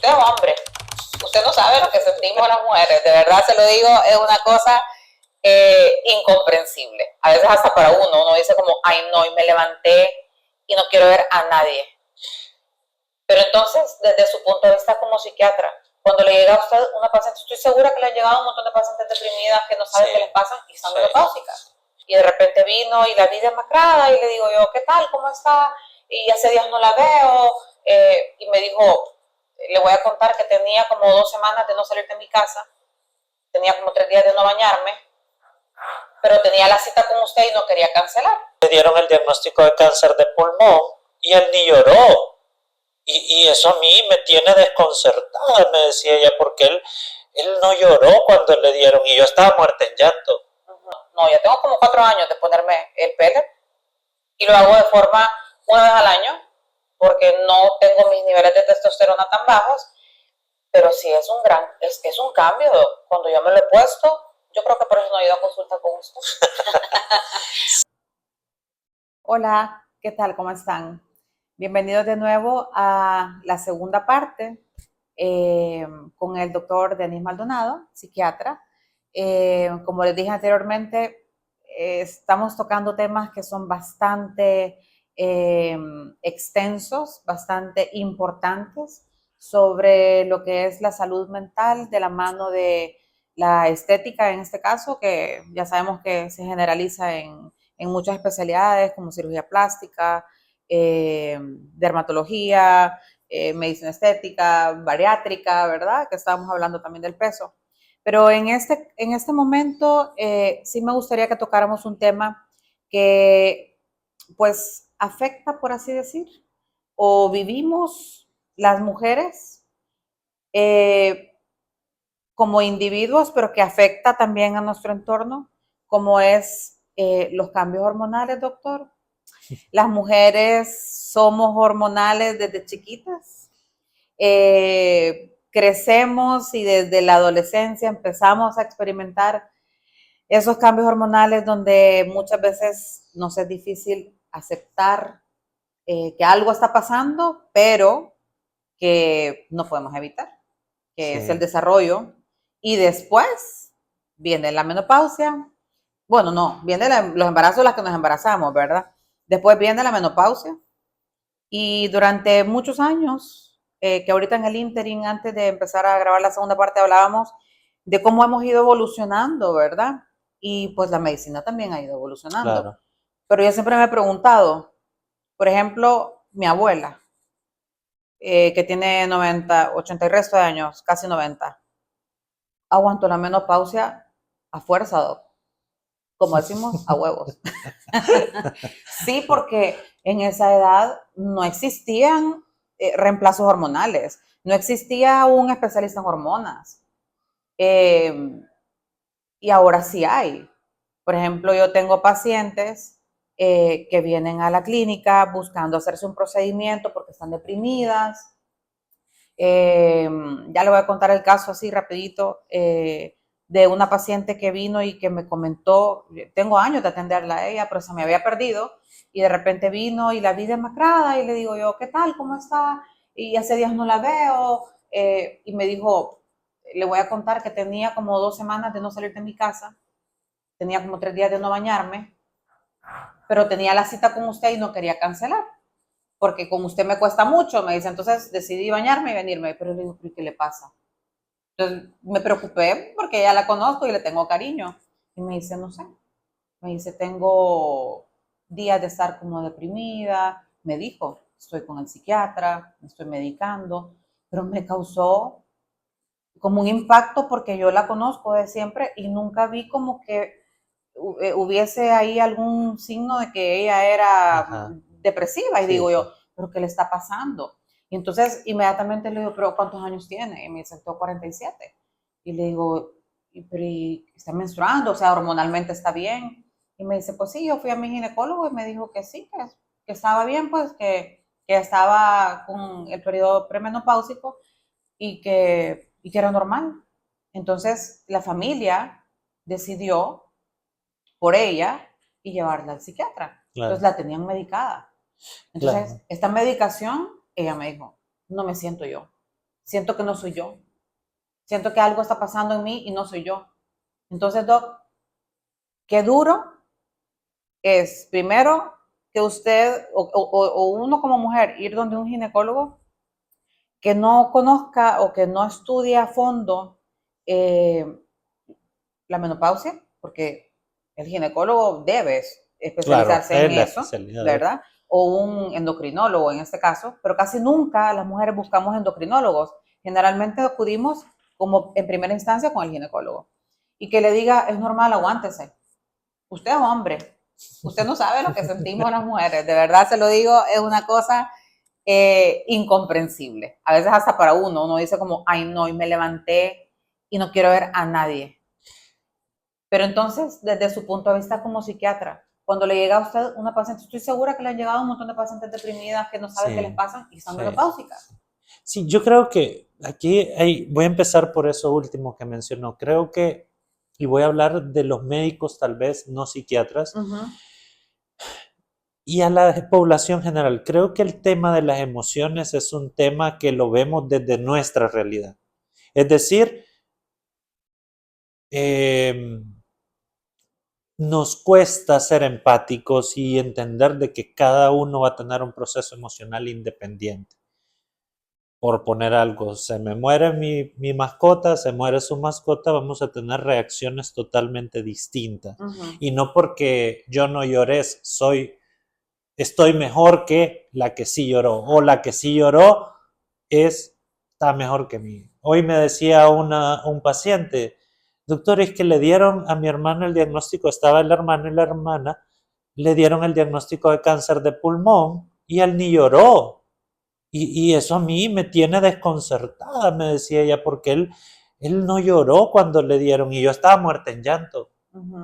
usted hombre, usted no sabe lo que sentimos las mujeres, de verdad se lo digo, es una cosa incomprensible. A veces hasta para uno dice como, ay no, y me levanté y no quiero ver a nadie. Pero entonces, desde su punto de vista como psiquiatra, cuando le llega a usted una paciente, estoy segura que le han llegado un montón de pacientes deprimidas que no saben qué les pasa y están menopáusicas. Y de repente vino y la vi demacrada y le digo yo, ¿qué tal? ¿Cómo está? Y hace días no la veo. Y me dijo, le voy a contar que tenía como 2 semanas de no salir de mi casa, tenía como 3 días de no bañarme, pero tenía la cita con usted y no quería cancelar. Le dieron el diagnóstico de cáncer de pulmón y él ni lloró. Y eso a mí me tiene desconcertada, me decía ella, porque él no lloró cuando le dieron y yo estaba muerta en llanto. No, ya tengo como 4 años de ponerme el pellet y lo hago de forma 1 vez al año porque no tengo mis niveles de testosterona tan bajos, pero sí es un cambio. Cuando yo me lo he puesto, yo creo que por eso no he ido a consulta con usted. Hola, ¿qué tal? ¿Cómo están? Bienvenidos de nuevo a la segunda parte con el doctor Denis Maldonado, psiquiatra. Como les dije anteriormente, estamos tocando temas que son bastante extensos, bastante importantes sobre lo que es la salud mental de la mano de la estética en este caso, que ya sabemos que se generaliza en muchas especialidades como cirugía plástica, dermatología, medicina estética, bariátrica, ¿verdad? Que estábamos hablando también del peso. Pero en este momento sí me gustaría que tocáramos un tema que pues afecta, por así decir, o vivimos las mujeres como individuos, pero que afecta también a nuestro entorno, como es los cambios hormonales, doctor. Las mujeres somos hormonales desde chiquitas. Crecemos y desde la adolescencia empezamos a experimentar esos cambios hormonales donde muchas veces nos es difícil aceptar que algo está pasando, pero que no podemos evitar, que es el desarrollo. Y después viene la menopausia. Bueno, no, viene los embarazos, las que nos embarazamos, ¿verdad? Después viene la menopausia. Y durante muchos años, que ahorita en el ínterin, antes de empezar a grabar la segunda parte, hablábamos de cómo hemos ido evolucionando, ¿verdad? Y pues la medicina también ha ido evolucionando. Claro. Pero yo siempre me he preguntado, por ejemplo, mi abuela, que tiene 90, 80 y resto de años, casi 90, aguantó la menopausia a fuerza, Doc. Como decimos, a huevos. Sí, porque en esa edad no existían reemplazos hormonales, no existía un especialista en hormonas. Y ahora sí hay. Por ejemplo, yo tengo pacientes que vienen a la clínica buscando hacerse un procedimiento porque están deprimidas. Ya le voy a contar el caso así rapidito. De una paciente que vino y que me comentó, tengo años de atenderla a ella, pero se me había perdido, y de repente vino y la vi demacrada y le digo yo, ¿qué tal? ¿Cómo está? Y hace días no la veo, y me dijo, le voy a contar que tenía como 2 semanas de no salir de mi casa, tenía como 3 días de no bañarme, pero tenía la cita con usted y no quería cancelar, porque con usted me cuesta mucho, me dice, entonces decidí bañarme y venirme, pero le digo, ¿qué le pasa? Entonces me preocupé porque ya la conozco y le tengo cariño. Y me dice, no sé. Me dice, tengo días de estar como deprimida. Me dijo, estoy con el psiquiatra, me estoy medicando. Pero me causó como un impacto porque yo la conozco de siempre y nunca vi como que hubiese ahí algún signo de que ella era depresiva. Y digo yo, ¿pero qué le está pasando? Y entonces inmediatamente le digo, ¿pero cuántos años tiene? Y me dice, tengo 47. Y le digo, ¿pero está menstruando? O sea, hormonalmente está bien. Y me dice, pues sí, yo fui a mi ginecólogo y me dijo que sí, que estaba bien, pues que estaba con el periodo premenopáusico y que era normal. Entonces la familia decidió por ella y llevarla al psiquiatra. Claro. Entonces la tenían medicada. Entonces, claro, esta medicación, ella me dijo, no me siento yo. siento que no soy yo. Siento que algo está pasando en mí y no soy yo. Entonces, Doc, qué duro es, primero, que usted o uno como mujer ir donde un ginecólogo que no conozca o que no estudie a fondo eh, la menopausia, porque el ginecólogo debe Claro, especializarse es en la eso, especialidad de él. ¿verdad? O un endocrinólogo en este caso, pero casi nunca las mujeres buscamos endocrinólogos. Generalmente acudimos como en primera instancia con el ginecólogo. Y que le diga, es normal, aguántese. Usted es hombre, usted no sabe lo que sentimos las mujeres, de verdad se lo digo, es una cosa incomprensible. A veces hasta para uno dice como, ay no, y me levanté y no quiero ver a nadie. Pero entonces, desde su punto de vista como psiquiatra, cuando le llega a usted una paciente, estoy segura que le han llegado un montón de pacientes deprimidas que no saben qué les Sí, pasa y están sí. menopáusicas. Sí, yo creo que aquí voy a empezar por eso último que mencionó. Creo que, y voy a hablar de los médicos, tal vez no psiquiatras, y a la población general. Creo que el tema de las emociones es un tema que lo vemos desde nuestra realidad. Es decir, nos cuesta ser empáticos y entender de que cada uno va a tener un proceso emocional independiente. Por poner algo, se me muere mi mascota, se muere su mascota, vamos a tener reacciones totalmente distintas. Y no porque yo no lloré, estoy mejor que la que sí lloró, o la que sí lloró está mejor que mí. Hoy me decía un paciente, doctor, es que le dieron a mi hermano el diagnóstico, estaba el hermano y la hermana, le dieron el diagnóstico de cáncer de pulmón y él ni lloró. Y eso a mí me tiene desconcertada, me decía ella, porque él no lloró cuando le dieron y yo estaba muerta en llanto.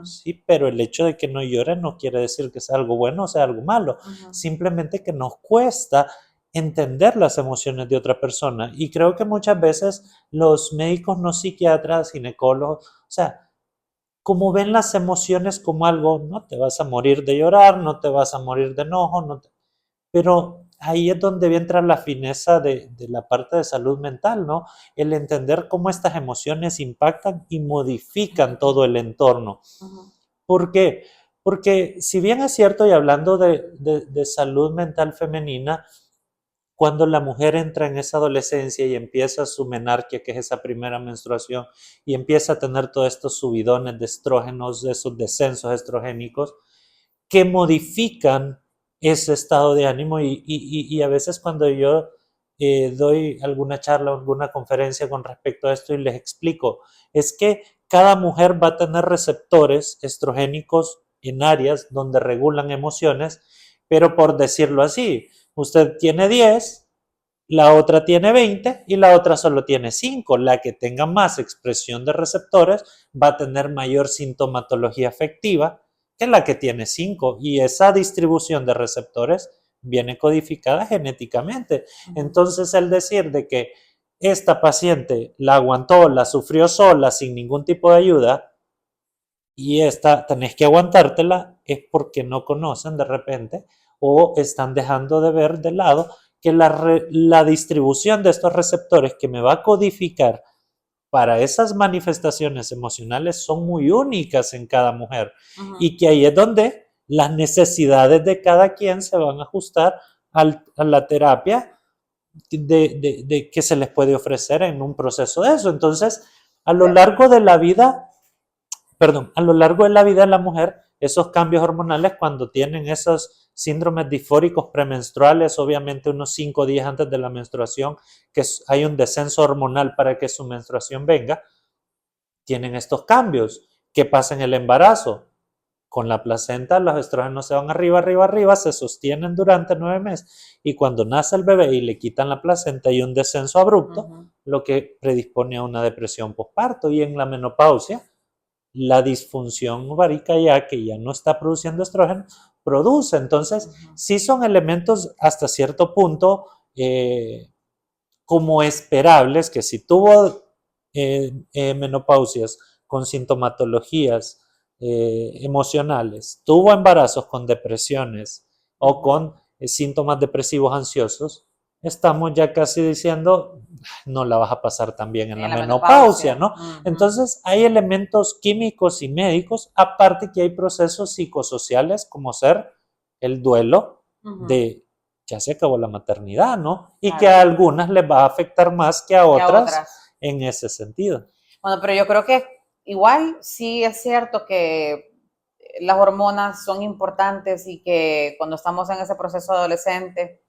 Sí, pero el hecho de que no llore no quiere decir que sea algo bueno o sea algo malo. Simplemente que nos cuesta entender las emociones de otra persona. Y creo que muchas veces los médicos no psiquiatras, ginecólogos, o sea, como ven las emociones como algo, no te vas a morir de llorar, no te vas a morir de enojo, pero ahí es donde entra la fineza de la parte de salud mental, ¿no? El entender cómo estas emociones impactan y modifican todo el entorno. ¿Por qué? Porque si bien es cierto, y hablando de salud mental femenina, cuando la mujer entra en esa adolescencia y empieza su menarquia, que es esa primera menstruación, y empieza a tener todos estos subidones de estrógenos, esos descensos estrogénicos, que modifican ese estado de ánimo y a veces cuando yo doy alguna charla o alguna conferencia con respecto a esto y les explico, es que cada mujer va a tener receptores estrogénicos en áreas donde regulan emociones, pero por decirlo así, usted tiene 10, la otra tiene 20 y la otra solo tiene 5. La que tenga más expresión de receptores va a tener mayor sintomatología afectiva que la que tiene 5. Y esa distribución de receptores viene codificada genéticamente. Entonces, el decir de que esta paciente la aguantó, la sufrió sola, sin ningún tipo de ayuda, y esta tenés que aguantártela, es porque no conocen de repente o están dejando de ver de lado que la distribución de estos receptores que me va a codificar para esas manifestaciones emocionales son muy únicas en cada mujer y que ahí es donde las necesidades de cada quien se van a ajustar a la terapia que se les puede ofrecer en un proceso de eso. Entonces, a lo largo de la vida, a lo largo de la vida de la mujer, esos cambios hormonales cuando tienen esos síndromes disfóricos premenstruales, obviamente unos 5 días antes de la menstruación, que hay un descenso hormonal para que su menstruación venga, tienen estos cambios. ¿Qué pasa en el embarazo? Con la placenta los estrógenos se van arriba, arriba, arriba, se sostienen durante 9 meses y cuando nace el bebé y le quitan la placenta y un descenso abrupto, lo que predispone a una depresión postparto. Y en la menopausia, la disfunción ovárica ya que ya no está produciendo estrógeno, produce. Entonces, sí son elementos hasta cierto punto como esperables que si tuvo menopausias con sintomatologías emocionales, tuvo embarazos con depresiones o con síntomas depresivos ansiosos, estamos ya casi diciendo, no la vas a pasar tan bien en la menopausia, menopausia, ¿no? ujú. Entonces, hay elementos químicos y médicos, aparte que hay procesos psicosociales como ser el duelo Ujú. de ya se acabó la maternidad, ¿no? Y Claro. que a algunas les va a afectar más que a Que a otras en ese sentido. Bueno, pero yo creo que igual sí es cierto que las hormonas son importantes y que cuando estamos en ese proceso adolescente,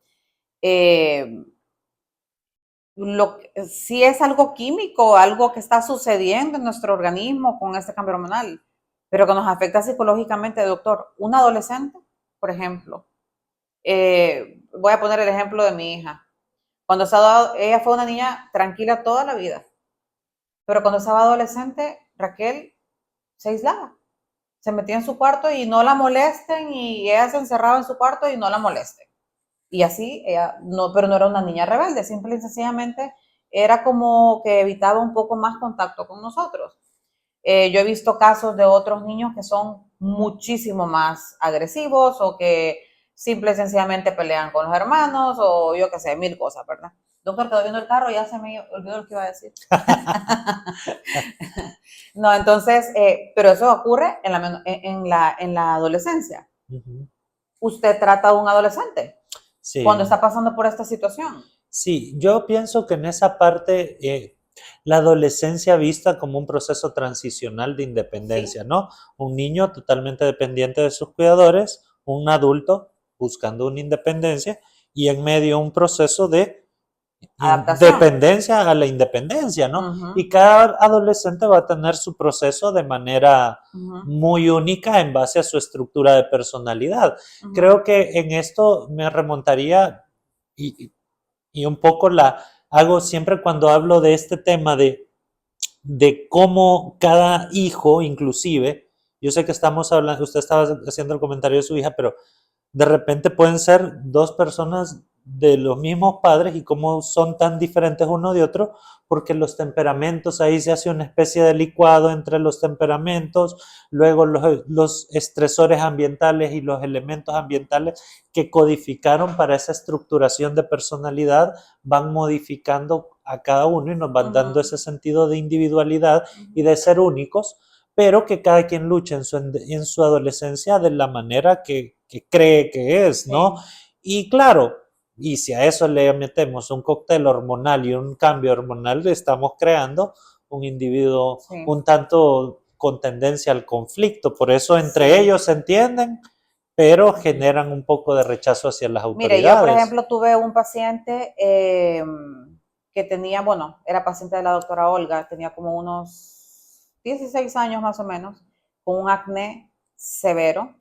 sí es algo químico, algo que está sucediendo en nuestro organismo con este cambio hormonal, pero que nos afecta psicológicamente, doctor. Un adolescente, por ejemplo, voy a poner el ejemplo de mi hija. Cuando ella fue una niña tranquila toda la vida, pero cuando estaba adolescente, Raquel se aislaba, se metía en su cuarto y no la molesten, y ella se encerraba en su cuarto y no la molesten. Y así, ella, no, pero no era una niña rebelde, simple y sencillamente era como que evitaba un poco más contacto con nosotros. Yo he visto casos de otros niños que son muchísimo más agresivos o que simple y sencillamente pelean con los hermanos o yo qué sé, mil cosas, ¿verdad? Doctor, quedó viendo el carro, ya se me olvidó lo que iba a decir. No, entonces, pero eso ocurre en la adolescencia. Ujú. Usted trata a un adolescente Sí. cuando está pasando por esta situación. Sí, yo pienso que en esa parte la adolescencia vista como un proceso transicional de independencia, Sí. ¿no? Un niño totalmente dependiente de sus cuidadores, un adulto buscando una independencia y en medio un proceso de Adaptación. dependencia a la independencia, ¿no? Ujú, Y cada adolescente va a tener su proceso de manera ujú, muy única en base a su estructura de personalidad. ujú. Creo que en esto me remontaría y un poco la hago siempre cuando hablo de este tema de cómo cada hijo, inclusive, yo sé que estamos hablando, usted estaba haciendo el comentario de su hija, pero de repente pueden ser dos personas de los mismos padres y cómo son tan diferentes uno de otro, porque los temperamentos, ahí se hace una especie de licuado entre los temperamentos, luego los estresores ambientales y los elementos ambientales que codificaron para esa estructuración de personalidad van modificando a cada uno y nos van dando ese sentido de individualidad y de ser únicos, pero que cada quien lucha en su adolescencia de la manera que cree que es, ¿no? Sí. Y claro, y si a eso le metemos un cóctel hormonal y un cambio hormonal, estamos creando un individuo Sí. un tanto con tendencia al conflicto. Por eso entre Sí. ellos se entienden, pero generan un poco de rechazo hacia las Mire, yo por autoridades. ejemplo tuve un paciente que tenía, bueno, era paciente de la doctora Olga, tenía como unos 16 años más o menos, con un acné severo.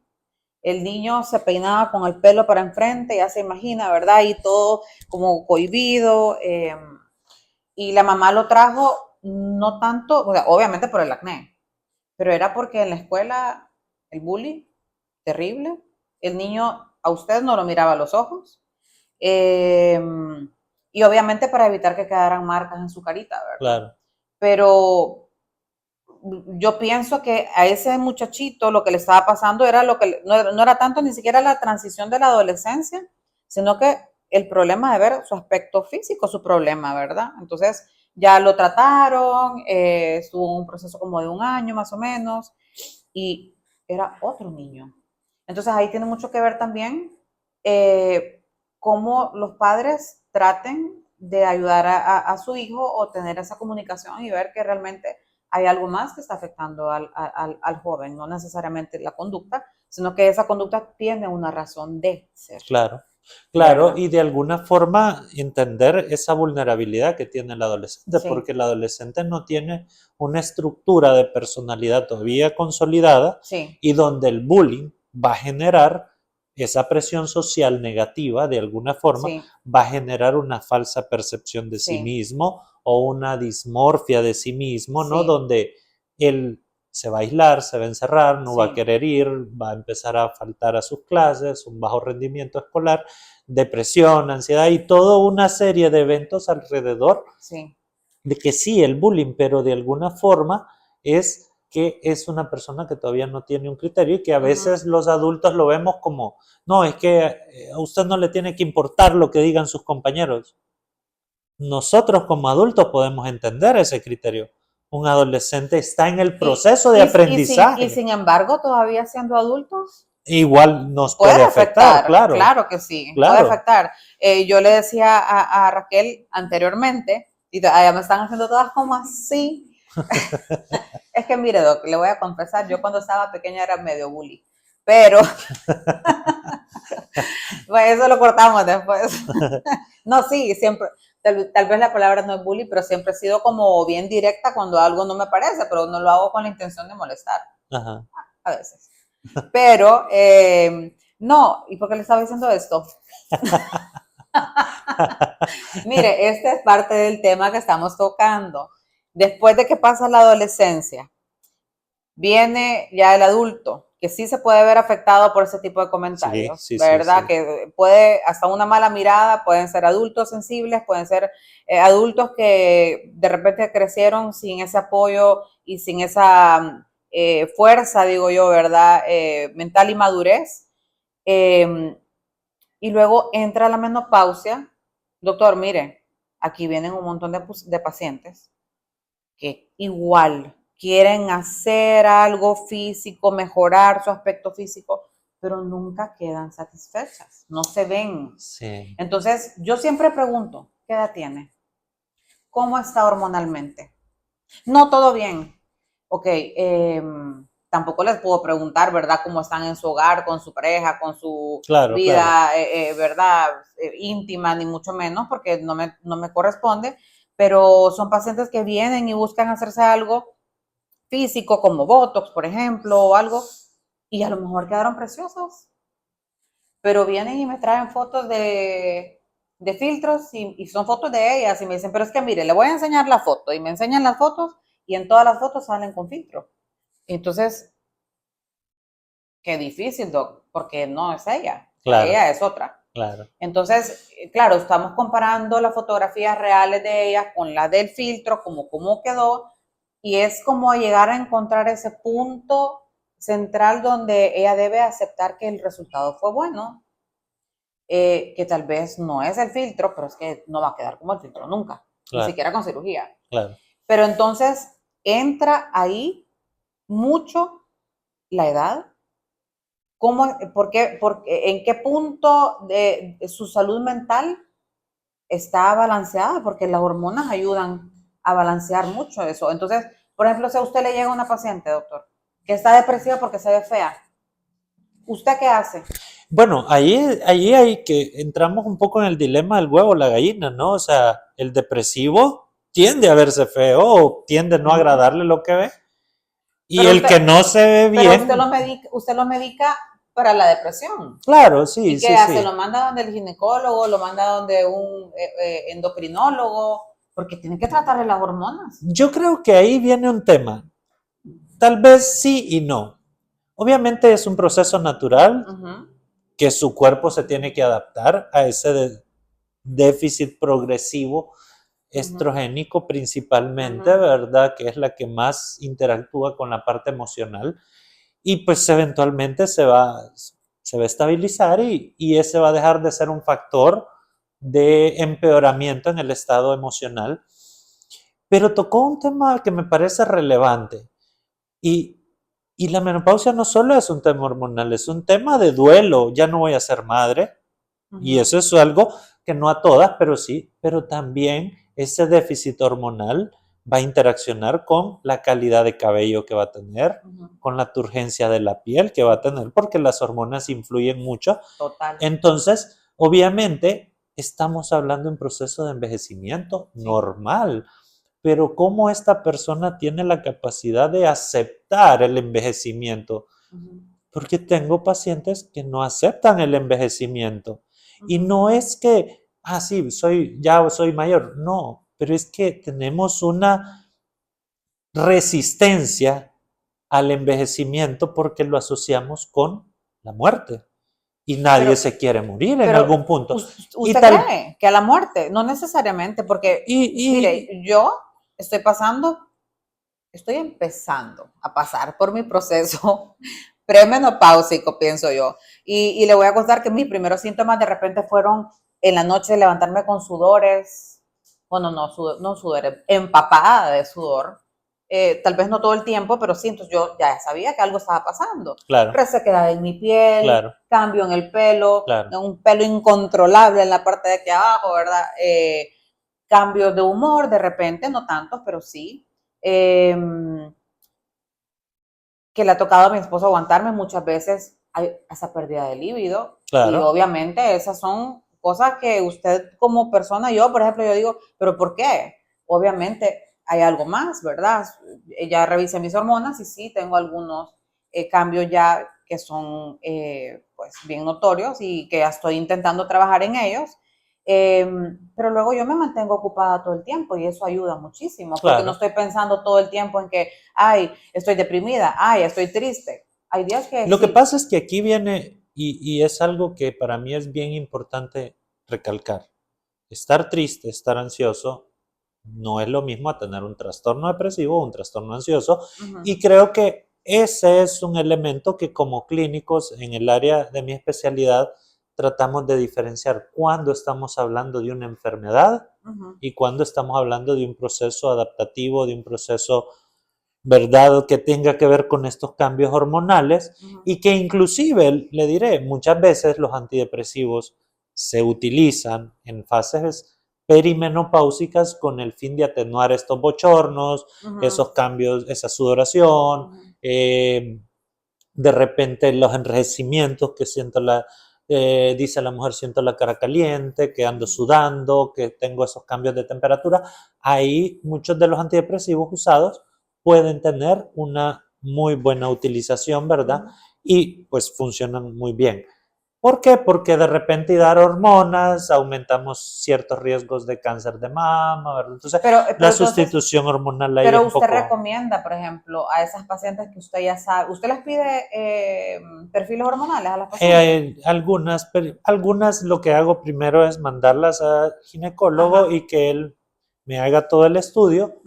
El niño se peinaba con el pelo para enfrente, ya se imagina, ¿verdad? Y todo como cohibido. Y la mamá lo trajo no tanto, o sea, obviamente por el acné, pero era porque en la escuela el bullying, terrible. El niño a usted no lo miraba a los ojos. Eh, y obviamente para evitar que quedaran marcas en su carita, ¿verdad? Claro. Pero yo pienso que a ese muchachito lo que le estaba pasando era lo que no era tanto ni siquiera la transición de la adolescencia, sino que el problema de ver su aspecto físico, su problema, ¿verdad? Entonces ya lo trataron, estuvo un proceso como de un año más o menos, y era otro niño. Entonces ahí tiene mucho que ver también cómo los padres traten de ayudar a su hijo o tener esa comunicación y ver que realmente hay algo más que está afectando al joven, no necesariamente la conducta, sino que esa conducta tiene una razón de ser. Claro, claro, ¿Verdad? y de alguna forma entender esa vulnerabilidad que tiene el adolescente, Sí. porque el adolescente no tiene una estructura de personalidad todavía consolidada Sí, y donde el bullying va a generar esa presión social negativa, de alguna forma, sí, va a generar una falsa percepción de sí sí, mismo o una dismorfia de sí mismo, ¿no? sí, Donde él se va a aislar, se va a encerrar, no va a sí, querer ir, va a empezar a faltar a sus clases, un bajo rendimiento escolar, depresión, ansiedad y toda una serie de eventos alrededor sí, de que sí, el bullying, pero de alguna forma es que es una persona que todavía no tiene un criterio y que a veces los adultos lo vemos como, no, es que a usted no le tiene que importar lo que digan sus compañeros. Nosotros como adultos podemos entender ese criterio. Un adolescente está en el proceso de aprendizaje. Y sin embargo, todavía siendo adultos, Igual nos puede afectar, claro. Claro que sí, Claro. puede afectar. Yo le decía a Raquel anteriormente, y ya me están haciendo todas como así. Es que mire, Doc, le voy a confesar, yo cuando estaba pequeña era medio bully, pero pues eso lo cortamos después. No, sí, siempre, tal vez la palabra no es bully, pero siempre he sido como bien directa cuando algo no me parece, pero no lo hago con la intención de molestar. Ajá. A veces. Pero, no, ¿y por qué le estaba diciendo esto? Mire, este es parte del tema que estamos tocando. Después de que pasa la adolescencia, viene ya el adulto, que sí se puede ver afectado por ese tipo de comentarios, Sí, ¿verdad? sí. Que puede, hasta una mala mirada, pueden ser adultos sensibles, pueden ser adultos que de repente crecieron sin ese apoyo y sin esa fuerza, digo yo, ¿verdad? Mental y madurez. Y luego entra la menopausia. Doctor, mire, aquí vienen un montón de pacientes que igual quieren hacer algo físico, mejorar su aspecto físico, pero nunca quedan satisfechas, no se ven. Sí. Entonces, yo siempre pregunto, ¿qué edad tiene? ¿Cómo está hormonalmente? No, todo bien. Ok, tampoco les puedo preguntar, ¿verdad?, cómo están en su hogar, con su pareja, con su vida, ¿verdad?, íntima, ni mucho menos, porque no me corresponde, pero son pacientes que vienen y buscan hacerse algo físico, como Botox, por ejemplo, o algo, y a lo mejor quedaron preciosos, pero vienen y me traen fotos de filtros y son fotos de ellas y me dicen, pero es que mire, le voy a enseñar la foto, y me enseñan las fotos y en todas las fotos salen con filtro. Entonces, qué difícil, Doc, porque no es ella, Claro. Ella es otra. Claro. Entonces, claro, estamos comparando las fotografías reales de ella con las del filtro, como cómo quedó, y es como llegar a encontrar ese punto central donde ella debe aceptar que el resultado fue bueno, que tal vez no es el filtro, pero es que no va a quedar como el filtro nunca, Claro. ni siquiera con cirugía. Claro. Pero entonces entra ahí mucho la edad. ¿En qué punto de su salud mental está balanceada? Porque las hormonas ayudan a balancear mucho eso. Entonces, por ejemplo, si a usted le llega una paciente, doctor, que está depresiva porque se ve fea, ¿usted qué hace? Bueno, ahí hay que entramos un poco en el dilema del huevo o la gallina, ¿no? O sea, el depresivo tiende a verse feo o tiende a no agradarle lo que ve. Y Pero el usted, que no se ve bien. Pero usted lo medica para la depresión. Claro, sí. ¿Y qué hace? ¿Lo manda donde el ginecólogo? ¿Lo manda donde un endocrinólogo? Porque tiene que tratarle las hormonas. Yo creo que ahí viene un tema. Tal vez sí y no. Obviamente es un proceso natural que su cuerpo se tiene que adaptar a ese déficit progresivo estrogénico principalmente, ¿verdad? Que es la que más interactúa con la parte emocional. Y pues eventualmente se va a estabilizar y ese va a dejar de ser un factor de empeoramiento en el estado emocional. Pero tocó un tema que me parece relevante. Y la menopausia no solo es un tema hormonal, es un tema de duelo. Ya no voy a ser madre. Y eso es algo que no a todas, pero sí. Pero también ese déficit hormonal va a interaccionar con la calidad de cabello que va a tener, con la turgencia de la piel que va a tener, porque las hormonas influyen mucho. Total. Entonces, obviamente, estamos hablando de un proceso de envejecimiento normal. Pero ¿cómo esta persona tiene la capacidad de aceptar el envejecimiento? Porque tengo pacientes que no aceptan el envejecimiento. Y no es que, sí, ya soy mayor. No, pero es que tenemos una resistencia al envejecimiento porque lo asociamos con la muerte. Y nadie se quiere morir en algún punto. ¿Usted cree que a la muerte? No necesariamente, porque, mire, yo estoy pasando estoy empezando a pasar por mi proceso premenopáusico, pienso yo. Y le voy a contar que mis primeros síntomas de repente fueron en la noche levantarme con sudores, bueno, no sudores, empapada de sudor. Tal vez no todo el tiempo, pero sí, entonces yo ya sabía que algo estaba pasando. Claro, Resequedad en mi piel, claro, cambio en el pelo, claro. un pelo incontrolable en la parte de aquí abajo, ¿verdad? Cambios de humor de repente, no tantos, pero sí. Que le ha tocado a mi esposo aguantarme muchas veces, hay esa pérdida de líbido. Y Claro. obviamente esas son cosas que usted como persona, yo por ejemplo, yo digo, pero ¿por qué? Obviamente hay algo más, ¿verdad? Ya revisé mis hormonas y sí, tengo algunos cambios ya que son pues bien notorios y que ya estoy intentando trabajar en ellos. Pero luego yo me mantengo ocupada todo el tiempo y eso ayuda muchísimo, porque no Claro. estoy pensando todo el tiempo en que, ay, estoy deprimida, ay, estoy triste. Hay días que Lo que sí. pasa es que aquí viene, y es algo que para mí es bien importante recalcar. Estar triste, estar ansioso, no es lo mismo a tener un trastorno depresivo o un trastorno ansioso. Y creo que ese es un elemento que como clínicos en el área de mi especialidad tratamos de diferenciar cuando estamos hablando de una enfermedad y cuando estamos hablando de un proceso adaptativo, de un proceso, ¿verdad?, que tenga que ver con estos cambios hormonales y que inclusive, le diré, muchas veces los antidepresivos se utilizan en fases perimenopáusicas con el fin de atenuar estos bochornos, esos cambios, esa sudoración, de repente los enrejecimientos que siento dice la mujer, siento la cara caliente, que ando sudando, que tengo esos cambios de temperatura. Ahí muchos de los antidepresivos usados pueden tener una muy buena utilización, ¿verdad? Y pues funcionan muy bien. ¿Por qué? Porque de repente dar hormonas aumentamos ciertos riesgos de cáncer de mama, ¿verdad? Entonces, la Entonces, sustitución hormonal ahí es pero un usted poco... recomienda, por ejemplo, a esas pacientes que usted ya sabe, ¿usted les pide perfiles hormonales a las pacientes? Algunas lo que hago primero es mandarlas al ginecólogo Ajá. y que él me haga todo el estudio,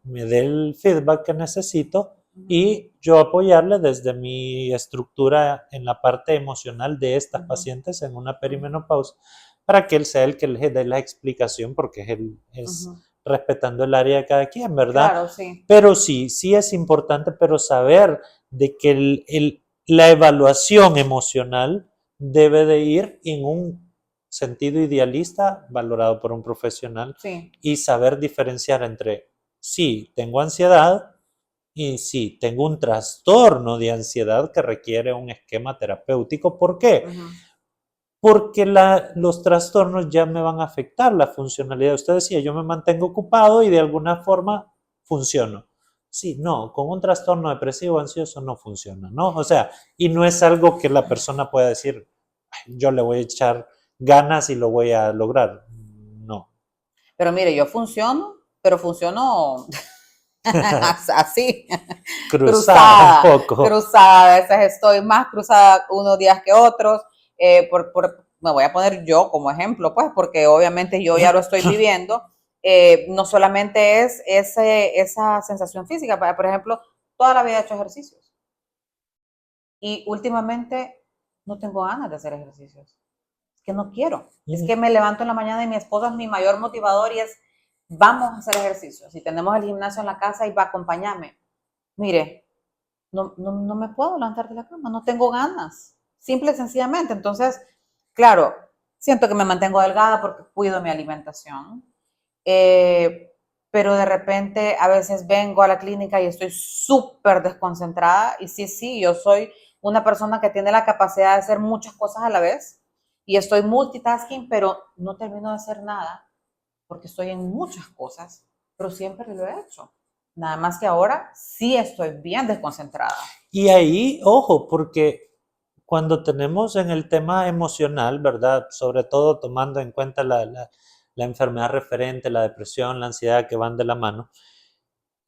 me dé el feedback que necesito y yo apoyarle desde mi estructura en la parte emocional de estas pacientes en una perimenopausia para que él sea el que les dé la explicación porque él es respetando el área de cada quien, ¿verdad? Claro, sí. Pero sí, sí es importante, pero saber de que la evaluación emocional debe de ir en un sentido idealista valorado por un profesional Sí. y saber diferenciar entre sí, tengo ansiedad y sí, tengo un trastorno de ansiedad que requiere un esquema terapéutico. ¿Por qué? Porque los trastornos ya me van a afectar la funcionalidad. Usted decía, yo me mantengo ocupado y de alguna forma funciono. Sí, no, con un trastorno depresivo ansioso no funciona, ¿no? O sea, y no es algo que la persona pueda decir, yo le voy a echar ganas y lo voy a lograr. No. Pero mire, yo funciono, pero funciono así, Cruzada un cruzada, poco. cruzada. A veces estoy más cruzada unos días que otros. Me voy a poner yo como ejemplo, pues, porque obviamente yo ya lo estoy viviendo. No solamente es esa sensación física, por ejemplo, toda la vida he hecho ejercicios y últimamente no tengo ganas de hacer ejercicios. Es que no quiero. Es que me levanto en la mañana y mi esposo es mi mayor motivador y es, vamos a hacer ejercicios. Si tenemos el gimnasio en la casa y va a acompañarme. Mire, no me puedo levantar de la cama, no tengo ganas. Simple y sencillamente. Entonces, claro, siento que me mantengo delgada porque cuido mi alimentación. Pero de repente a veces vengo a la clínica y estoy súper desconcentrada y sí, yo soy una persona que tiene la capacidad de hacer muchas cosas a la vez y estoy multitasking, pero no termino de hacer nada porque estoy en muchas cosas, pero siempre lo he hecho. Nada más que ahora sí estoy bien desconcentrada. Y ahí, ojo, porque cuando tenemos en el tema emocional, ¿verdad? Sobre todo tomando en cuenta la enfermedad referente, la depresión, la ansiedad que van de la mano,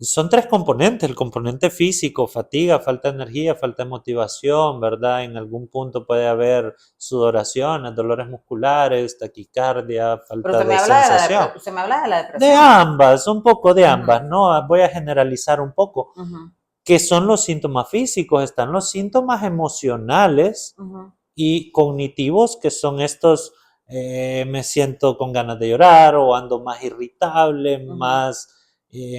son tres componentes, el componente físico, fatiga, falta de energía, falta de motivación, ¿verdad? En algún punto puede haber sudoraciones, dolores musculares, taquicardia, Pero falta de sensación. usted me habla de la De depresión. ambas, un poco de ambas, Ujú. ¿no? Voy a generalizar un poco. Ujú, ¿Qué son los síntomas físicos? Están los síntomas emocionales ujú, y cognitivos, que son estos, me siento con ganas de llorar o ando más irritable, ujú, más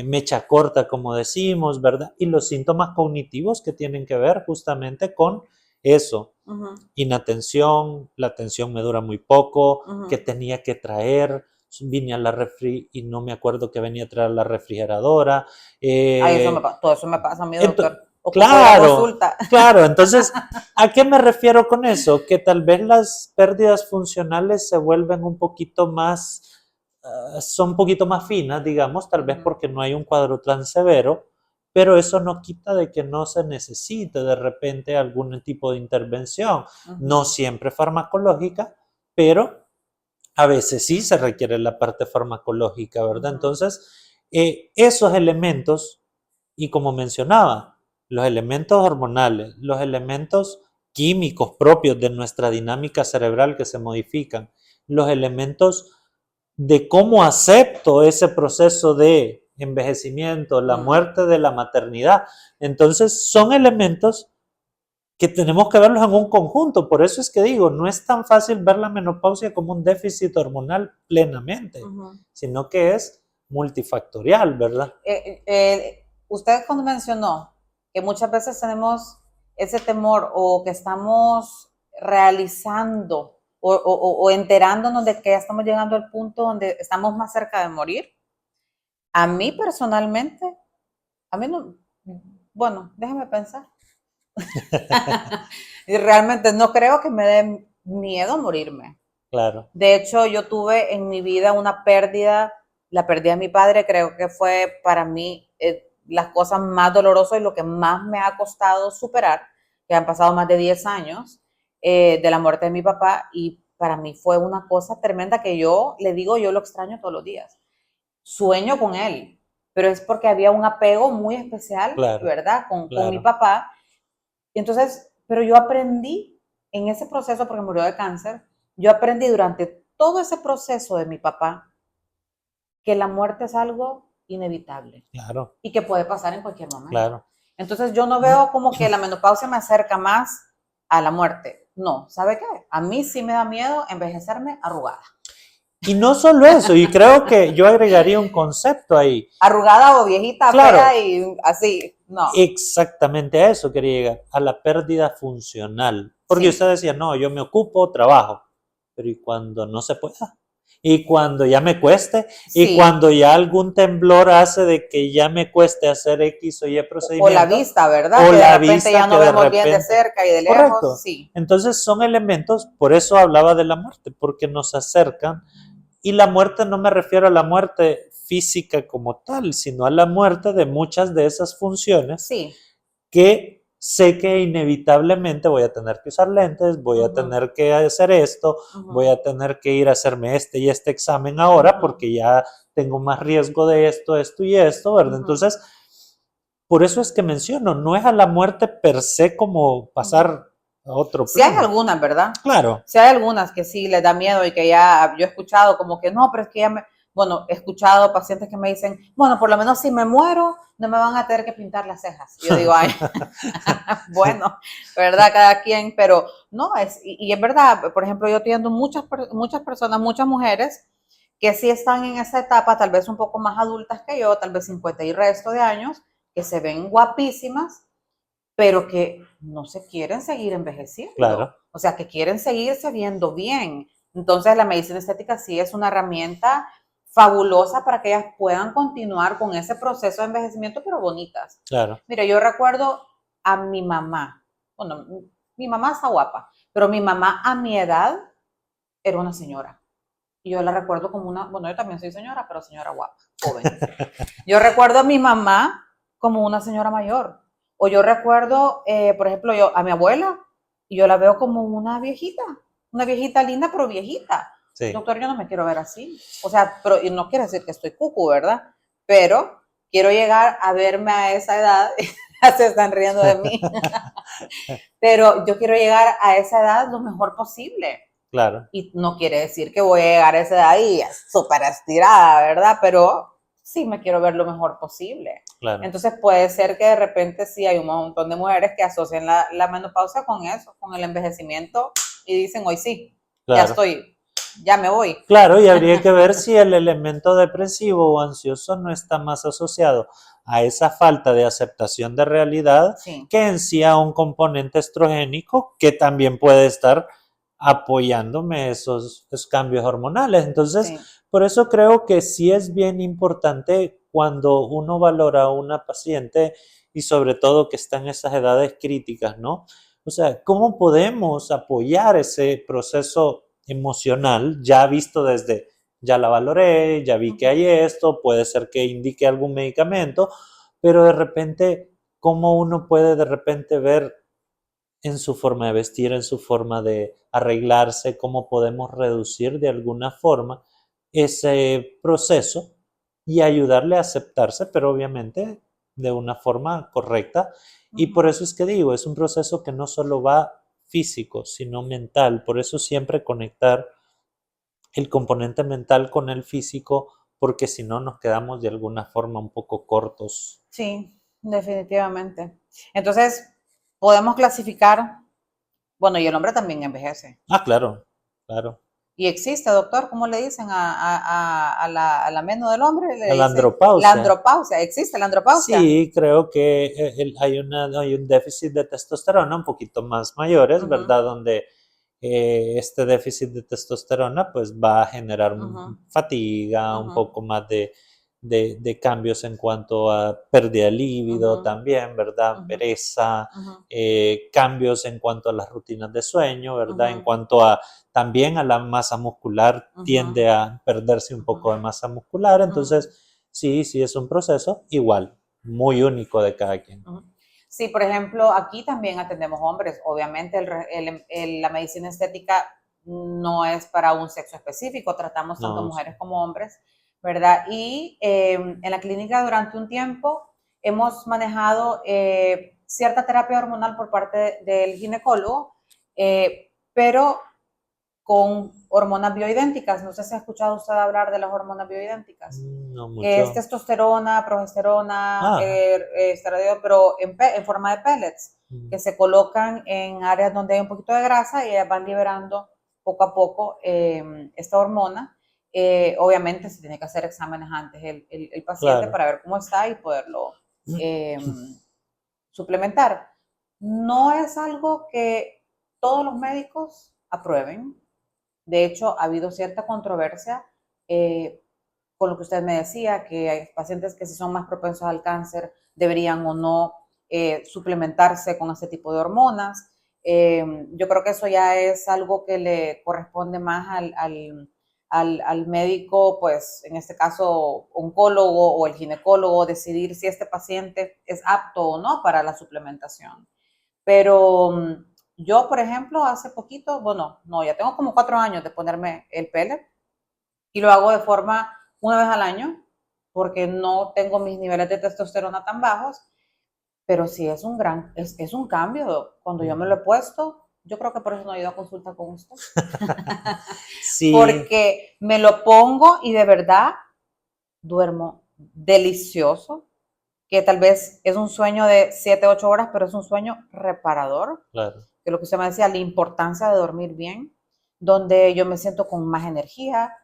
mecha corta, como decimos, ¿verdad? Y los síntomas cognitivos que tienen que ver justamente con eso. ujú, Inatención, la atención me dura muy poco, que ujú. tenía que traer, vine a la refri y no me acuerdo que venía a traer a la refrigeradora. Ay, Eh, todo eso me pasa a mí, ento- doctor. Ocupo ir a claro, consulta. claro, entonces, ¿a qué me refiero con eso? Que tal vez las pérdidas funcionales se vuelven un poquito más, son un poquito más finas, digamos, tal vez Ujú, porque no hay un cuadro tan severo, pero eso no quita de que no se necesite de repente algún tipo de intervención, no ujú, siempre farmacológica, pero a veces sí se requiere la parte farmacológica, ¿verdad? ujú, Entonces, esos elementos, y como mencionaba, los elementos hormonales, los elementos químicos propios de nuestra dinámica cerebral que se modifican, los elementos de cómo acepto ese proceso de envejecimiento, la ujú. muerte de la maternidad. Entonces, son elementos que tenemos que verlos en un conjunto. Por eso es que digo, no es tan fácil ver la menopausia como un déficit hormonal plenamente, Ujú. sino que es multifactorial, ¿verdad? Usted cuando mencionó que muchas veces tenemos ese temor o que estamos realizando o enterándonos de que ya estamos llegando al punto donde estamos más cerca de morir, a mí personalmente, a mí no, bueno, déjeme pensar. Y realmente no creo que me dé miedo morirme. Claro, De hecho, yo tuve en mi vida una pérdida, la pérdida de mi padre, creo que fue para mí las cosas más dolorosas y lo que más me ha costado superar, que han pasado más de 10 años de la muerte de mi papá y para mí fue una cosa tremenda que yo le digo, yo lo extraño todos los días. Sueño con él, pero es porque había un apego muy especial, claro, ¿verdad? Con mi claro, papá. Y entonces, pero yo aprendí en ese proceso, porque murió de cáncer, yo aprendí durante todo ese proceso de mi papá que la muerte es algo inevitable claro, y que puede pasar en cualquier momento. claro. Entonces yo no veo como que la menopausia me acerca más a la muerte. No, ¿sabe qué? A mí sí me da miedo envejecerme arrugada. Y no solo eso, y creo que yo agregaría un concepto ahí. Arrugada o viejita, fea Claro, y así. No. exactamente a eso quería llegar, a la pérdida funcional. Porque Sí, usted decía, no, yo me ocupo, trabajo, pero ¿y cuando no se pueda? Y cuando ya me cueste, y sí. cuando ya algún temblor hace de que ya me cueste hacer X o Y O la procedimiento, vista, ¿verdad? o Que de la repente ya vista no que de vemos bien de repente, cerca y de lejos. correcto. Sí. Entonces son elementos, por eso hablaba de la muerte, porque nos acercan y la muerte no me refiero a la muerte física como tal, sino a la muerte de muchas de esas funciones Sí. que sé que inevitablemente voy a tener que usar lentes, voy a Ujú, tener que hacer esto, voy ujú, a tener que ir a hacerme este y este examen ahora ujú, porque ya tengo más riesgo de esto y esto, ¿verdad? ujú, Entonces, por eso es que menciono, no es a la muerte per se como ujú. pasar a otro Sí hay plano. algunas, ¿verdad? Claro, Sí hay algunas que sí les da miedo y que ya yo he escuchado como que no, pero es que ya me, bueno, he escuchado pacientes que me dicen, bueno, por lo menos si me muero, no me van a tener que pintar las cejas. Y yo digo, ay, bueno, ¿verdad? Cada quien, pero no, y es verdad, por ejemplo, yo atiendo muchas personas, muchas mujeres que sí están en esa etapa, tal vez un poco más adultas que yo, tal vez 50 y resto de años, que se ven guapísimas, pero que no se quieren seguir envejeciendo, claro, o sea, que quieren seguirse viendo bien. Entonces, la medicina estética sí es una herramienta fabulosa para que ellas puedan continuar con ese proceso de envejecimiento, pero bonitas. claro, Mira, yo recuerdo a mi mamá, bueno, mi mamá está guapa, pero mi mamá a mi edad era una señora. Y yo la recuerdo como una, bueno, yo también soy señora, pero señora guapa, joven. Yo recuerdo a mi mamá como una señora mayor. O yo recuerdo, por ejemplo, yo a mi abuela y yo la veo como una viejita linda, pero viejita. sí, Doctor, yo no me quiero ver así. O sea, pero y no quiere decir que estoy cucu, ¿verdad? Pero quiero llegar a verme a esa edad, se están riendo de mí, pero yo quiero llegar a esa edad lo mejor posible. Claro. Y no quiere decir que voy a llegar a esa edad y súper estirada, ¿verdad? Pero sí me quiero ver lo mejor posible. Claro. Entonces puede ser que de repente sí hay un montón de mujeres que asocian la menopausia con eso, con el envejecimiento y dicen, hoy sí, Claro. ya me voy. Claro, y habría que ver si el elemento depresivo o ansioso no está más asociado a esa falta de aceptación de realidad Sí. que en sí a un componente estrogénico que también puede estar apoyándome esos cambios hormonales. Entonces, Sí. por eso creo que sí es bien importante cuando uno valora a una paciente y sobre todo que está en esas edades críticas, ¿no? O sea, ¿cómo podemos apoyar ese proceso emocional ya visto desde, ya la valoré, ya vi que hay esto, puede ser que indique algún medicamento, pero de repente, ¿cómo uno puede de repente ver en su forma de vestir, en su forma de arreglarse, cómo podemos reducir de alguna forma ese proceso y ayudarle a aceptarse, pero obviamente de una forma correcta? Y por eso es que digo, es un proceso que no solo va físico, sino mental. Por eso siempre conectar el componente mental con el físico, porque si no nos quedamos de alguna forma un poco cortos. Sí, definitivamente. Entonces, podemos clasificar, bueno, y el hombre también envejece. Ah, claro, claro. Y existe, doctor, ¿cómo le dicen a la meno del hombre? Le La dicen la andropausia. andropausia. ¿Existe la andropausia? Sí, creo que hay un déficit de testosterona un poquito más mayores, ¿verdad? Donde este déficit de testosterona pues va a generar fatiga, un poco más de cambios en cuanto a pérdida de líbido también, ¿verdad? Pereza, cambios en cuanto a las rutinas de sueño, ¿verdad? En cuanto a también a la masa muscular, tiende a perderse un poco de masa muscular, entonces sí, sí es un proceso igual, muy único de cada quien. Sí, por ejemplo, aquí también atendemos hombres. Obviamente la medicina estética no es para un sexo específico, tratamos tanto No, mujeres como hombres, ¿verdad? Y en la clínica durante un tiempo hemos manejado cierta terapia hormonal por parte del ginecólogo, pero con hormonas bioidénticas. No sé si ha escuchado usted hablar de las hormonas bioidénticas. no Que es mucho. testosterona, progesterona, Ah, estradiol, pero en forma de pellets, que se colocan en áreas donde hay un poquito de grasa y ellas van liberando poco a poco esta hormona. Obviamente se tiene que hacer exámenes antes el paciente claro. para ver cómo está y poderlo eh, suplementar. No es algo que todos los médicos aprueben. De hecho, ha habido cierta controversia con lo que usted me decía, que hay pacientes que si son más propensos al cáncer deberían o no suplementarse con este tipo de hormonas. Yo creo que eso ya es algo que le corresponde más al médico, pues en este caso oncólogo o el ginecólogo, decidir si este paciente es apto o no para la suplementación. Pero yo, por ejemplo, hace poquito, bueno, no, ya tengo como 4 años de ponerme el pellet y lo hago de forma una vez al año porque no tengo mis niveles de testosterona tan bajos, pero sí es es un cambio. Cuando yo me lo he puesto, yo creo que por eso no he ido a consulta con usted. Sí, Porque me lo pongo y de verdad duermo delicioso, que tal vez es un sueño de 7, 8 horas, pero es un sueño reparador, claro. que lo que usted me decía, la importancia de dormir bien, donde yo me siento con más energía,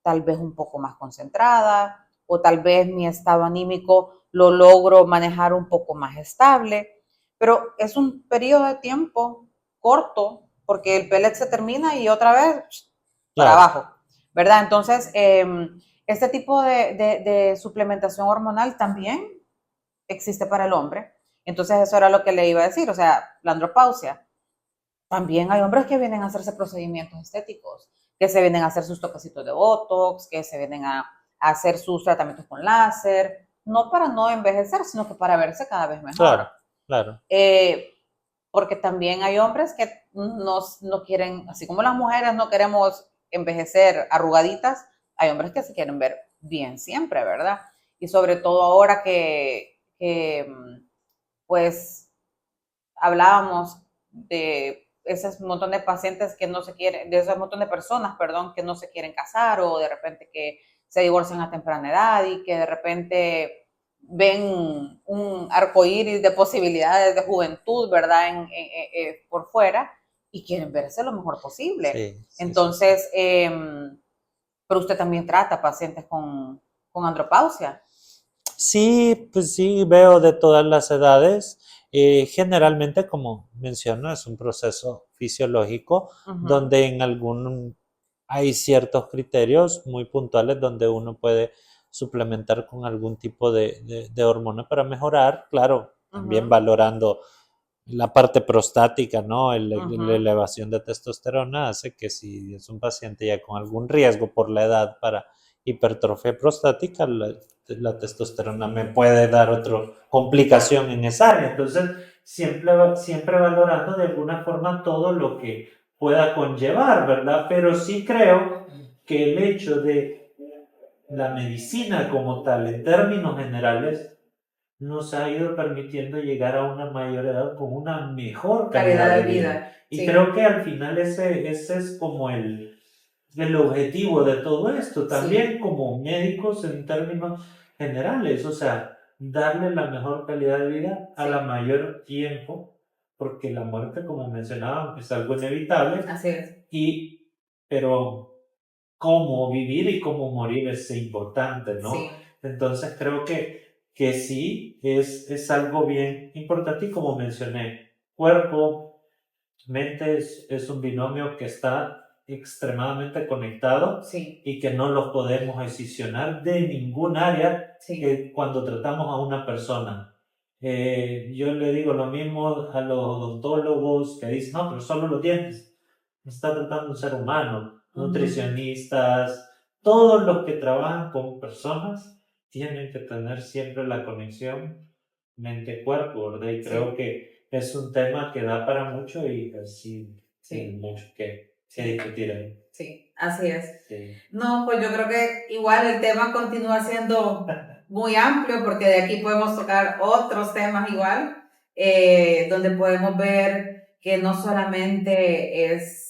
tal vez un poco más concentrada, o tal vez mi estado anímico lo logro manejar un poco más estable, pero es un periodo de tiempo corto, porque el pellet se termina y otra vez para Claro. abajo, ¿verdad? Entonces, este tipo de suplementación hormonal también existe para el hombre. Entonces, eso era lo que le iba a decir, o sea, la andropausia. También hay hombres que vienen a hacerse procedimientos estéticos, que se vienen a hacer sus toquecitos de Botox, que se vienen a hacer sus tratamientos con láser, no para no envejecer, sino que para verse cada vez mejor. Claro, claro. Porque también hay hombres que no quieren, así como las mujeres no queremos envejecer arrugaditas, hay hombres que se quieren ver bien siempre, ¿verdad? y sobre todo ahora pues hablábamos de ese montón de pacientes que no se quieren, de ese montón de personas, perdón, que no se quieren casar o de repente que se divorcian a temprana edad y que de repente ven un arcoíris de posibilidades de juventud, ¿verdad? Por fuera y quieren verse lo mejor posible. Sí, sí, Entonces, pero usted también trata pacientes con andropausia. sí, pues sí, veo de todas las edades. Generalmente, como menciono, es un proceso fisiológico donde hay ciertos criterios muy puntuales donde uno puede suplementar con algún tipo de hormona para mejorar, claro, también valorando la parte prostática, ¿no? La elevación de testosterona hace que si es un paciente ya con algún riesgo por la edad para hipertrofia prostática, la testosterona me puede dar otra complicación en esa área. Entonces, siempre valorando de alguna forma todo lo que pueda conllevar, ¿verdad? Pero sí creo que el hecho de la medicina como tal, en términos generales, nos ha ido permitiendo llegar a una mayor edad con una mejor calidad de vida. Y creo que al final ese es como el objetivo de todo esto, también como médicos en términos generales, o sea, darle la mejor calidad de vida a la mayor tiempo, porque la muerte, como mencionaba, es algo inevitable. Así es. Pero cómo vivir y cómo morir es importante, ¿no? Sí. Entonces creo que sí, es algo bien importante y como mencioné, cuerpo, mente es un binomio que está extremadamente conectado Sí. y que no lo podemos escisionar de ningún área Sí. cuando tratamos a una persona. Yo le digo lo mismo a los odontólogos que dicen, no, pero solo los dientes. Está tratando un ser humano, nutricionistas, todos los que trabajan con personas tienen que tener siempre la conexión mente-cuerpo, ¿verdad? Y creo que es un tema que da para mucho y así tiene mucho que discutir ahí. Sí, así es. Sí. No, pues yo creo que igual el tema continúa siendo muy amplio porque de aquí podemos tocar otros temas igual, donde podemos ver que no solamente es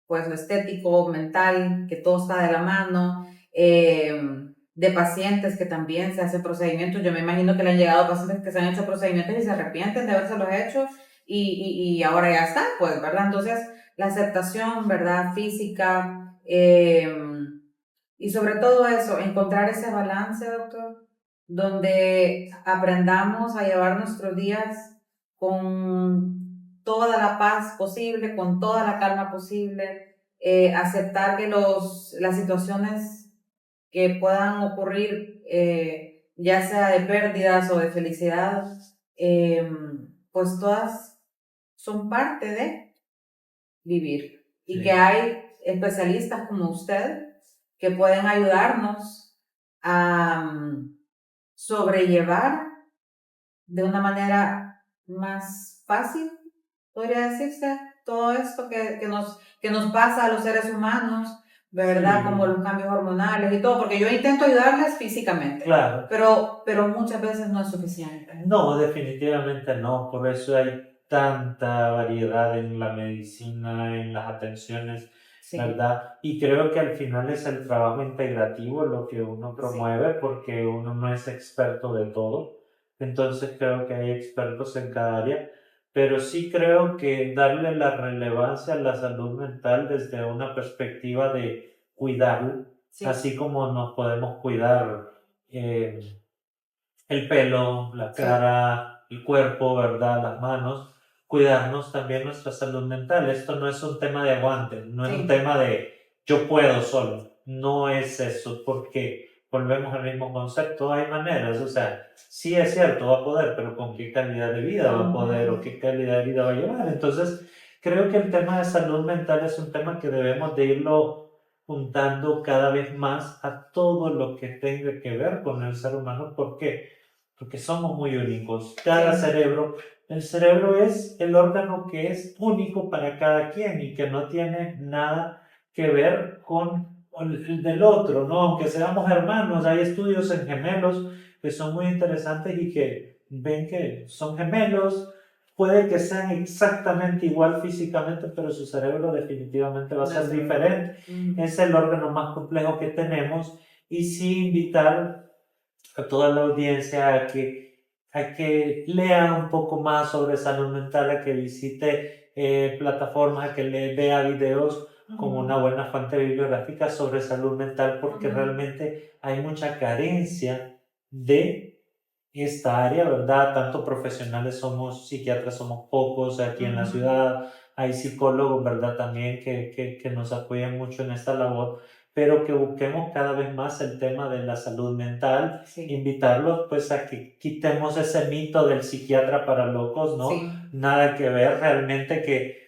pues lo estético, mental, que todo está de la mano, de pacientes que también se hacen procedimientos. Yo me imagino que le han llegado pacientes que se han hecho procedimientos y se arrepienten de habérselos hecho y ahora ya está, pues, ¿verdad? Entonces, la aceptación, ¿verdad? Física, y sobre todo eso, encontrar ese balance, doctor, donde aprendamos a llevar nuestros días con toda la paz posible, con toda la calma posible, aceptar que las situaciones que puedan ocurrir, ya sea de pérdidas o de felicidad, pues todas son parte de vivir. Y que hay especialistas como usted que pueden ayudarnos a sobrellevar de una manera más fácil, podría decirse, todo esto que nos pasa a los seres humanos, ¿verdad? Como los cambios hormonales y todo, porque yo intento ayudarles físicamente, claro, pero muchas veces no es suficiente. No, definitivamente no, por eso hay tanta variedad en la medicina, en las atenciones, ¿verdad? Y creo que al final es el trabajo integrativo lo que uno promueve porque uno no es experto de todo, entonces creo que hay expertos en cada área, pero sí creo que darle la relevancia a la salud mental desde una perspectiva de cuidarlo, así como nos podemos cuidar. El pelo, la cara, el cuerpo, ¿verdad? Las manos, cuidarnos también nuestra salud mental. Esto no es un tema de aguante, no es un tema de yo puedo solo, no es eso, porque volvemos al mismo concepto, hay maneras, o sea, sí es cierto, va a poder, pero ¿con qué calidad de vida va a poder o qué calidad de vida va a llevar? Entonces, creo que el tema de salud mental es un tema que debemos de irlo juntando cada vez más a todo lo que tenga que ver con el ser humano. ¿Por qué? Porque somos muy únicos. Cada cerebro, el cerebro es el órgano que es único para cada quien y que no tiene nada que ver con el del otro, ¿no? Aunque seamos hermanos, hay estudios en gemelos que son muy interesantes y que ven que son gemelos, puede que sean exactamente igual físicamente, pero su cerebro definitivamente va a ser diferente. Es el órgano más complejo que tenemos y sí invitar a toda la audiencia a que lea un poco más sobre salud mental, a que visite plataformas, a que vea videos como una buena fuente bibliográfica sobre salud mental, porque realmente hay mucha carencia de esta área, ¿verdad? Tanto profesionales somos, psiquiatras somos pocos aquí en la ciudad, hay psicólogos, ¿verdad? También que nos apoyan mucho en esta labor, pero que busquemos cada vez más el tema de la salud mental, invitarlos pues a que quitemos ese mito del psiquiatra para locos, ¿no? Nada que ver, realmente que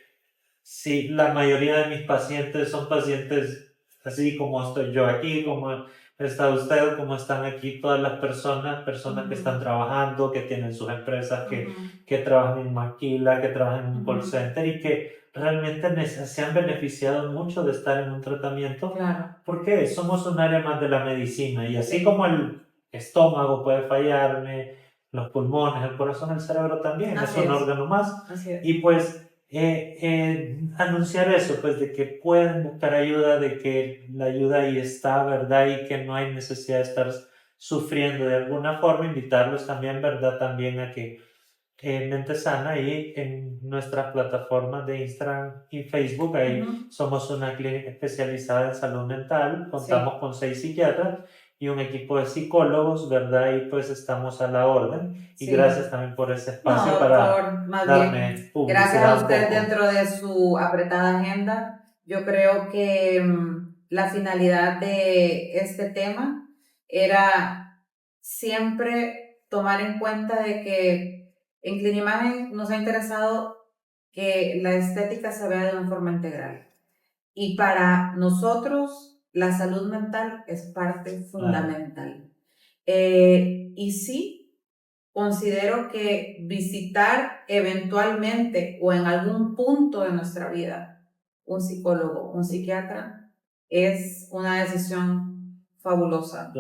sí, la mayoría de mis pacientes son pacientes así como estoy yo aquí, como está usted, como están aquí todas las personas que están trabajando, que tienen sus empresas, que trabajan en maquila, que trabajan en un call center y que realmente se han beneficiado mucho de estar en un tratamiento, porque somos un área más de la medicina y así como el estómago puede fallarme, los pulmones, el corazón, el cerebro también, es un órgano más. Y pues anunciar eso, pues de que pueden buscar ayuda, de que la ayuda ahí está, ¿verdad? Y que no hay necesidad de estar sufriendo de alguna forma, invitarlos también, ¿verdad? También a que Mente Sana ahí en nuestras plataformas de Instagram y Facebook, ahí somos una clínica especializada en salud mental, contamos con 6 psiquiatras y un equipo de psicólogos, ¿verdad? Y pues estamos a la orden. Y gracias también por ese espacio Más darme bien, publicidad. gracias a usted dentro de su apretada agenda. Yo creo que la finalidad de este tema era siempre tomar en cuenta de que en Clinimagen nos ha interesado que la estética se vea de una forma integral. Y para nosotros, la salud mental es parte fundamental. Y sí, considero que visitar eventualmente o en algún punto de nuestra vida un psicólogo, un psiquiatra, es una decisión fabulosa.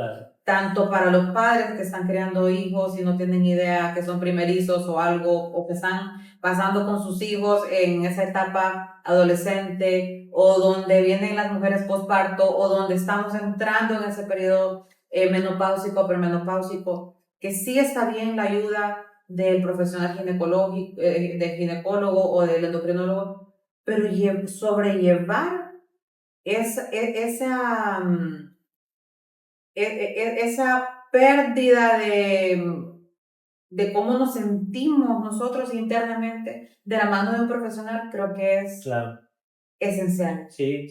Tanto para los padres que están creando hijos y no tienen idea que son primerizos o algo, o que están pasando con sus hijos en esa etapa adolescente, o donde vienen las mujeres postparto, o donde estamos entrando en ese periodo menopáusico, premenopáusico, que sí está bien la ayuda del profesional ginecológico, del ginecólogo o del endocrinólogo, pero sobrellevar esa pérdida de cómo nos sentimos nosotros internamente de la mano de un profesional, creo que es esencial. Sí,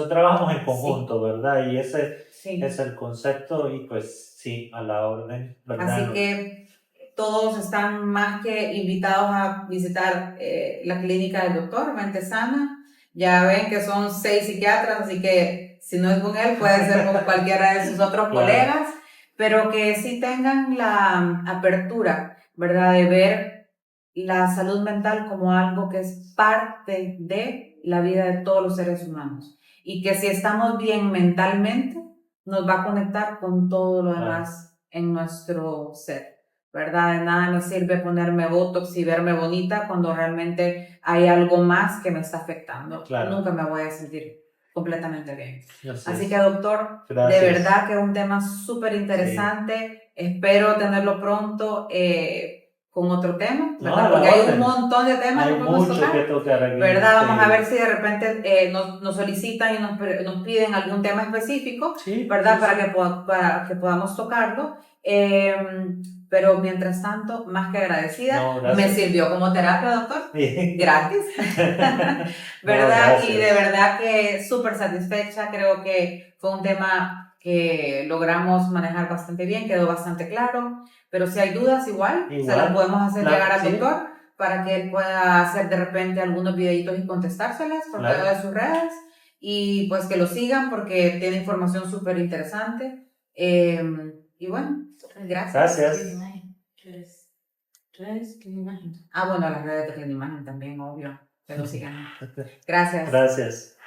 trabajamos en conjunto, ¿verdad? Y ese es el concepto y pues sí, a la orden, ¿verdad? Así que todos están más que invitados a visitar la clínica del doctor Mente Sana. Ya ven que son 6 psiquiatras, así que si no es con él, puede ser con cualquiera de sus otros colegas, pero que sí tengan la apertura, ¿verdad? De ver la salud mental como algo que es parte de la vida de todos los seres humanos. Y que si estamos bien mentalmente, nos va a conectar con todo lo demás en nuestro ser, ¿verdad? De nada me sirve ponerme botox y verme bonita cuando realmente hay algo más que me está afectando. Nunca me voy a sentir completamente bien. Así que, doctor, de verdad que es un tema súper interesante. Espero tenerlo pronto con otro tema, ¿verdad? Porque hay un montón de temas que podemos tocar, que tocar aquí, ¿verdad? Vamos a ver si de repente nos solicitan y nos piden algún tema específico, ¿verdad? Para que podamos tocarlo. Pero mientras tanto, más que agradecida, me sirvió como terapia, doctor, gratis, ¿verdad? Y de verdad que súper satisfecha, creo que fue un tema que logramos manejar bastante bien, quedó bastante claro, pero si hay dudas igual se las podemos hacer llegar al doctor para que él pueda hacer de repente algunos videitos y contestárselas por medio de sus redes, y pues que lo sigan porque tiene información súper interesante. Y bueno, gracias. ¿Tú eres Clinimagen? Bueno, las redes de Clinimagen también, obvio. Que lo sigan. Gracias.